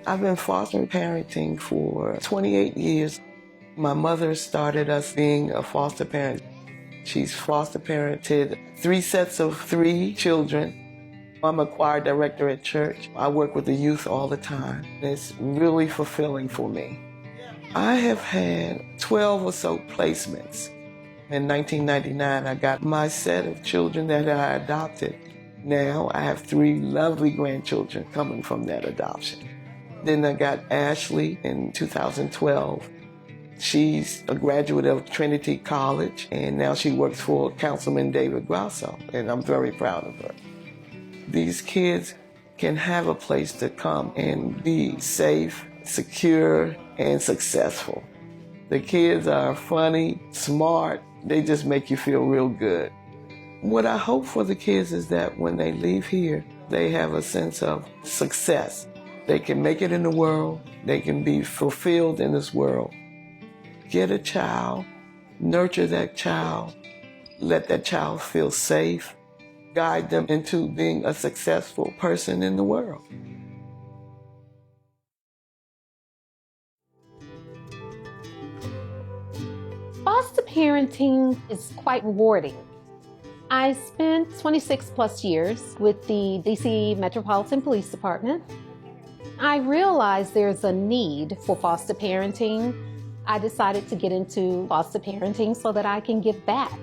I've been foster parenting for 28 years. My mother started us being a foster parent. She's foster parented 3 sets of 3 children. I'm a choir director at church. I work with the youth all the time. It's really fulfilling for me. I have had 12 or so placements. In 1999, I got my set of children that I adopted. Now I have 3 lovely grandchildren coming from that adoption. Then I got Ashley in 2012. She's a graduate of Trinity College, and now she works for Councilman David Grasso, and I'm very proud of her. These kids can have a place to come and be safe, secure, and successful. The kids are funny, smart, they just make you feel real good. What I hope for the kids is that when they leave here, they have a sense of success. They can make it in the world, they can be fulfilled in this world. Get a child, nurture that child, let that child feel safe, guide them into being a successful person in the world. Foster parenting is quite rewarding. I spent 26 plus years with the DC Metropolitan Police Department. I realized there's a need for foster parenting. I decided to get into foster parenting so that I can give back.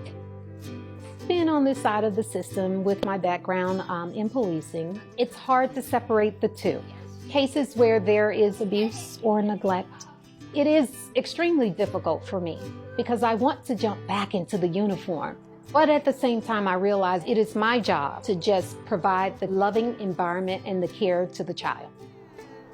Being on this side of the system with my background in policing, it's hard to separate the two. Cases where there is abuse or neglect, it is extremely difficult for me because I want to jump back into the uniform. But at the same time, I realize it is my job to just provide the loving environment and the care to the child.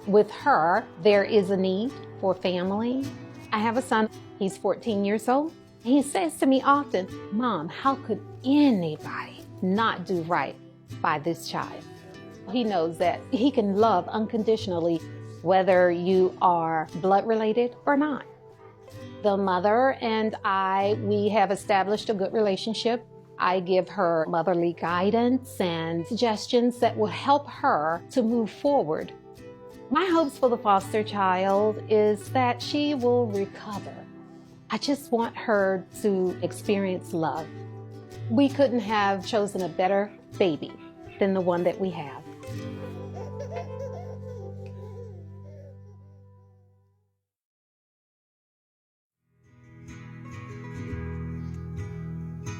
With her, there is a need for family. I have a son, he's 14 years old. He says to me often, "Mom, how could anybody not do right by this child?" He knows that he can love unconditionally, whether you are blood related or not. The mother and I, we have established a good relationship. I give her motherly guidance and suggestions that will help her to move forward. My hopes for the foster child is that she will recover. I just want her to experience love. We couldn't have chosen a better baby than the one that we have.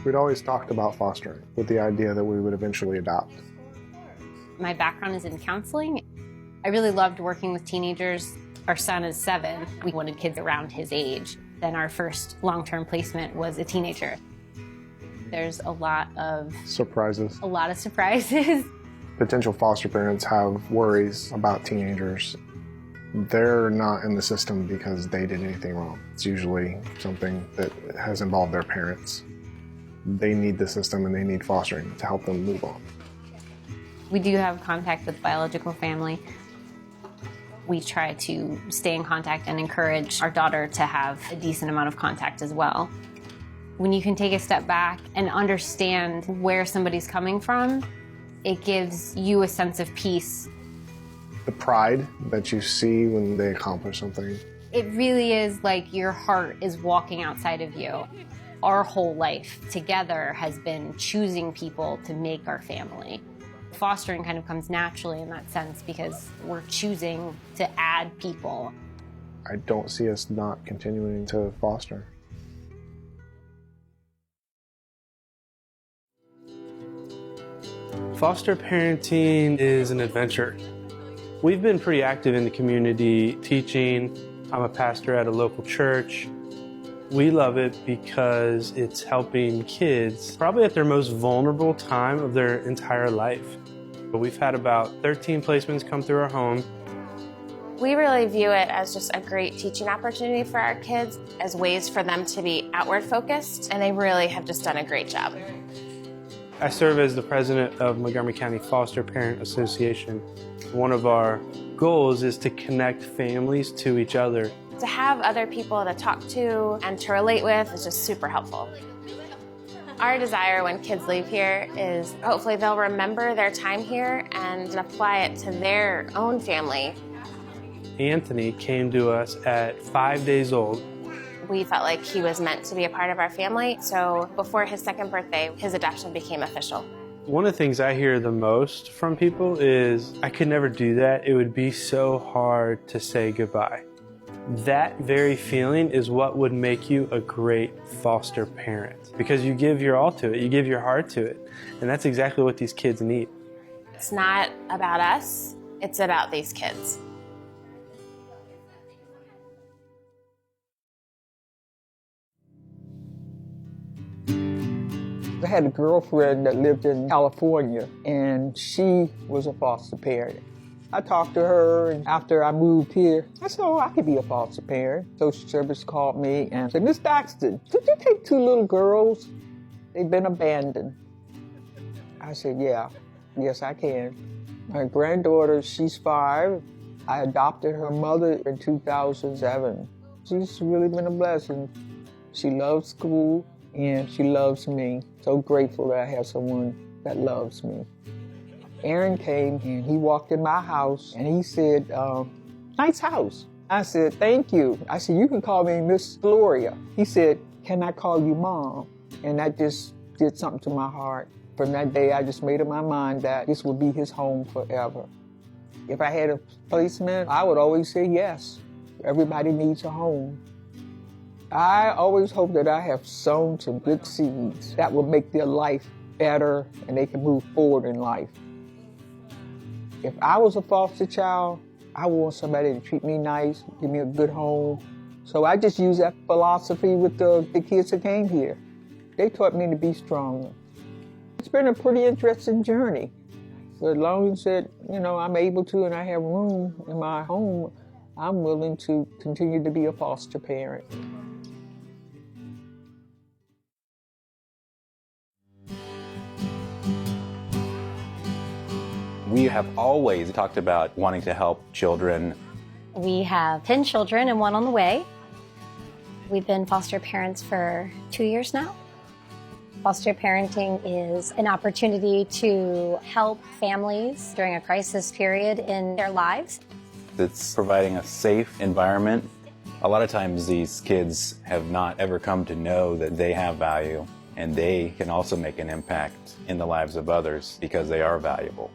We'd always talked about fostering with the idea that we would eventually adopt. My background is in counseling. I really loved working with teenagers. Our son is 7. We wanted kids around his age. Then our first long-term placement was a teenager. There's a lot of surprises. Potential foster parents have worries about teenagers. They're not in the system because they did anything wrong. It's usually something that has involved their parents. They need the system and they need fostering to help them move on. We do have contact with biological family. We try to stay in contact and encourage our daughter to have a decent amount of contact as well. When you can take a step back and understand where somebody's coming from, it gives you a sense of peace. The pride that you see when they accomplish something. It really is like your heart is walking outside of you. Our whole life together has been choosing people to make our family. Fostering kind of comes naturally in that sense because we're choosing to add people. I don't see us not continuing to foster. Foster parenting is an adventure. We've been pretty active in the community teaching. I'm a pastor at a local church. We love it because it's helping kids probably at their most vulnerable time of their entire life. But we've had about 13 placements come through our home. We really view it as just a great teaching opportunity for our kids, as ways for them to be outward focused, and they really have just done a great job. I serve as the president of Montgomery County Foster Parent Association. One of our goals is to connect families to each other. To have other people to talk to and to relate with is just super helpful. Our desire when kids leave here is hopefully they'll remember their time here and apply it to their own family. Anthony came to us at 5 days old. We felt like he was meant to be a part of our family, so before his second birthday, his adoption became official. One of the things I hear the most from people is, I could never do that. It would be so hard to say goodbye. That very feeling is what would make you a great foster parent, because you give your all to it, you give your heart to it, and that's exactly what these kids need. It's not about us, it's about these kids. I had a girlfriend that lived in California, and she was a foster parent. I talked to her, and after I moved here, I said, oh, I could be a foster parent. Social service called me and said, Miss Daxton, could you take 2 little girls? They've been abandoned. I said, yes, I can. My granddaughter, she's 5. I adopted her mother in 2007. She's really been a blessing. She loves school, and she loves me. So grateful that I have someone that loves me. Aaron came and he walked in my house and he said, nice house. I said, thank you. I said, you can call me Miss Gloria. He said, can I call you Mom? And that just did something to my heart. From that day, I just made up my mind that this would be his home forever. If I had a placement, I would always say yes. Everybody needs a home. I always hope that I have sown some good seeds that will make their life better and they can move forward in life. If I was a foster child, I want somebody to treat me nice, give me a good home. So I just use that philosophy with the kids that came here. They taught me to be stronger. It's been a pretty interesting journey. But as long as that, I'm able to and I have room in my home, I'm willing to continue to be a foster parent. We have always talked about wanting to help children. We have 10 children and 1 on the way. We've been foster parents for 2 years now. Foster parenting is an opportunity to help families during a crisis period in their lives. It's providing a safe environment. A lot of times these kids have not ever come to know that they have value, and they can also make an impact in the lives of others because they are valuable.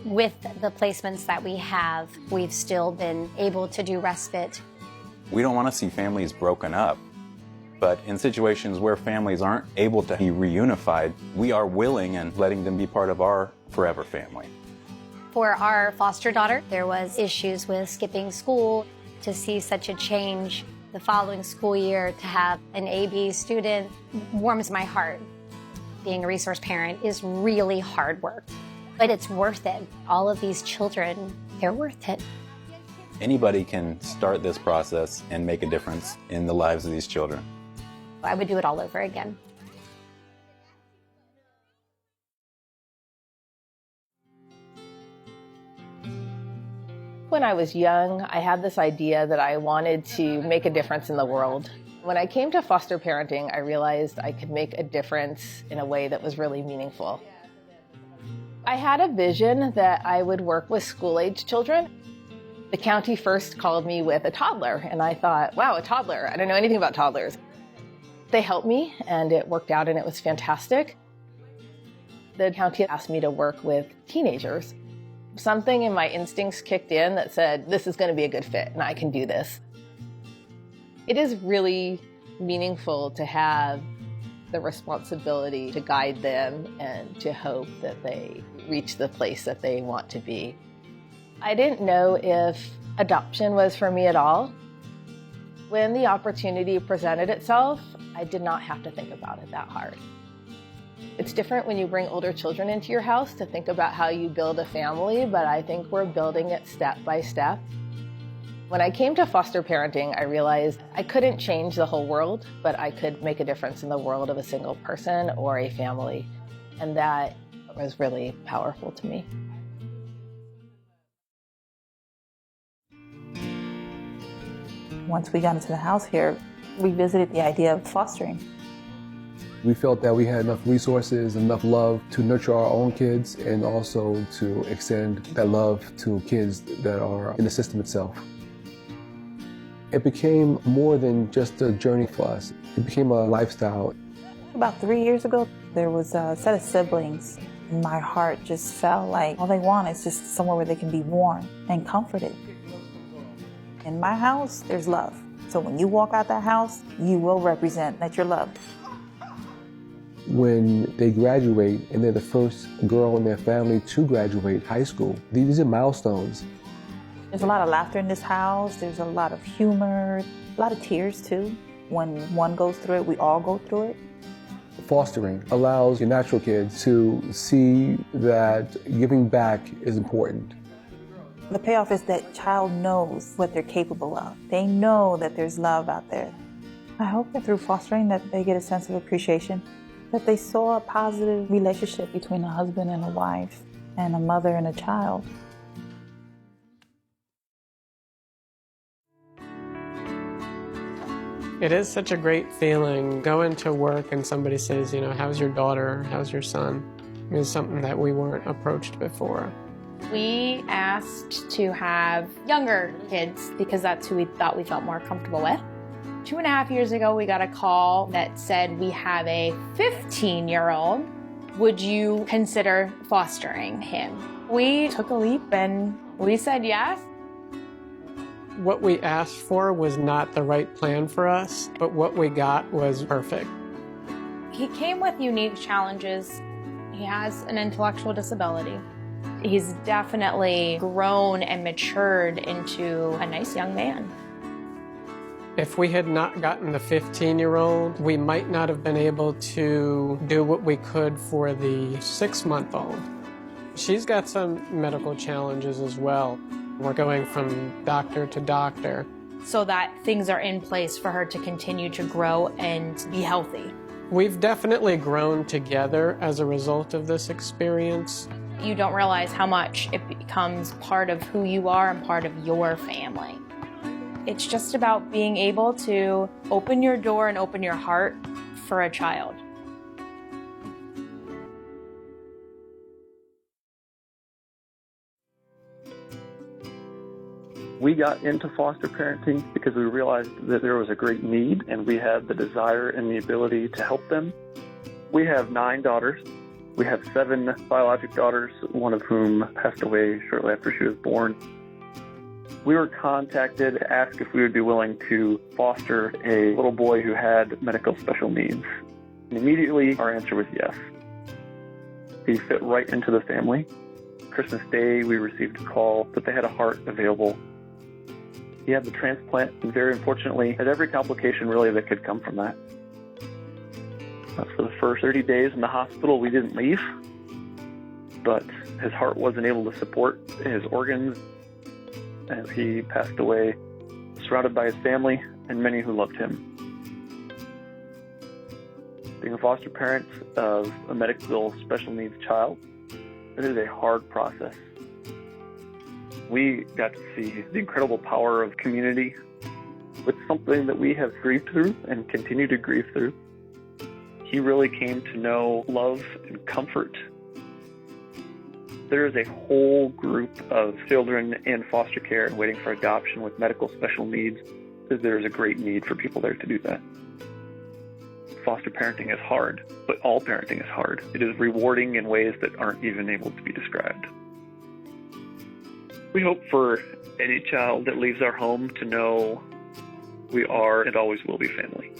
With the placements that we have, we've still been able to do respite. We don't want to see families broken up, but in situations where families aren't able to be reunified, we are willing and letting them be part of our forever family. For our foster daughter, there was issues with skipping school. To see such a change the following school year, to have an AB student, warms my heart. Being a resource parent is really hard work, but it's worth it. All of these children, they're worth it. Anybody can start this process and make a difference in the lives of these children. I would do it all over again. When I was young, I had this idea that I wanted to make a difference in the world. When I came to foster parenting, I realized I could make a difference in a way that was really meaningful. I had a vision that I would work with school-age children. The county first called me with a toddler, and I thought, wow, a toddler. I don't know anything about toddlers. They helped me, and it worked out, and it was fantastic. The county asked me to work with teenagers. Something in my instincts kicked in that said, this is going to be a good fit, and I can do this. It is really meaningful to have the responsibility to guide them and to hope that they reach the place that they want to be. I didn't know if adoption was for me at all. When the opportunity presented itself, I did not have to think about it that hard. It's different when you bring older children into your house to think about how you build a family, but I think we're building it step by step. When I came to foster parenting, I realized I couldn't change the whole world, but I could make a difference in the world of a single person or a family. And that was really powerful to me. Once we got into the house here, we visited the idea of fostering. We felt that we had enough resources, enough love to nurture our own kids and also to extend that love to kids that are in the system itself. It became more than just a journey for us. It became a lifestyle. About 3 years ago, there was a set of siblings, and my heart just felt like all they want is just somewhere where they can be warm and comforted. In my house, there's love. So when you walk out that house, you will represent that you're loved. When they graduate and they're the first girl in their family to graduate high school, these are milestones. There's a lot of laughter in this house. There's a lot of humor, a lot of tears too. When one goes through it, we all go through it. Fostering allows your natural kids to see that giving back is important. The payoff is that child knows what they're capable of. They know that there's love out there. I hope that through fostering that they get a sense of appreciation, that they saw a positive relationship between a husband and a wife and a mother and a child. It is such a great feeling going to work and somebody says, you know, how's your daughter, how's your son? It's something that we weren't approached before. We asked to have younger kids because that's who we thought we felt more comfortable with. 2.5 years ago, we got a call that said we have a 15-year-old. Would you consider fostering him? We took a leap and we said yes. What we asked for was not the right plan for us, but what we got was perfect. He came with unique challenges. He has an intellectual disability. He's definitely grown and matured into a nice young man. If we had not gotten the 15-year-old, we might not have been able to do what we could for the 6-month-old. She's got some medical challenges as well. We're going from doctor to doctor. So that things are in place for her to continue to grow and be healthy. We've definitely grown together as a result of this experience. You don't realize how much it becomes part of who you are and part of your family. It's just about being able to open your door and open your heart for a child. We got into foster parenting because we realized that there was a great need and we had the desire and the ability to help them. We have 9 daughters. We have 7 biologic daughters, one of whom passed away shortly after she was born. We were contacted to ask if we would be willing to foster a little boy who had medical special needs. And immediately our answer was yes. He fit right into the family. Christmas Day, we received a call that they had a heart available. He had the transplant, and very unfortunately, had every complication really that could come from that. For the first 30 days in the hospital, we didn't leave, but his heart wasn't able to support his organs, and he passed away surrounded by his family and many who loved him. Being a foster parent of a medical special needs child, it is a hard process. We got to see the incredible power of community with something that we have grieved through and continue to grieve through. He really came to know love and comfort. There is a whole group of children in foster care and waiting for adoption with medical special needs, because there is a great need for people there to do that. Foster parenting is hard, but all parenting is hard. It is rewarding in ways that aren't even able to be described. We hope for any child that leaves our home to know we are and always will be family.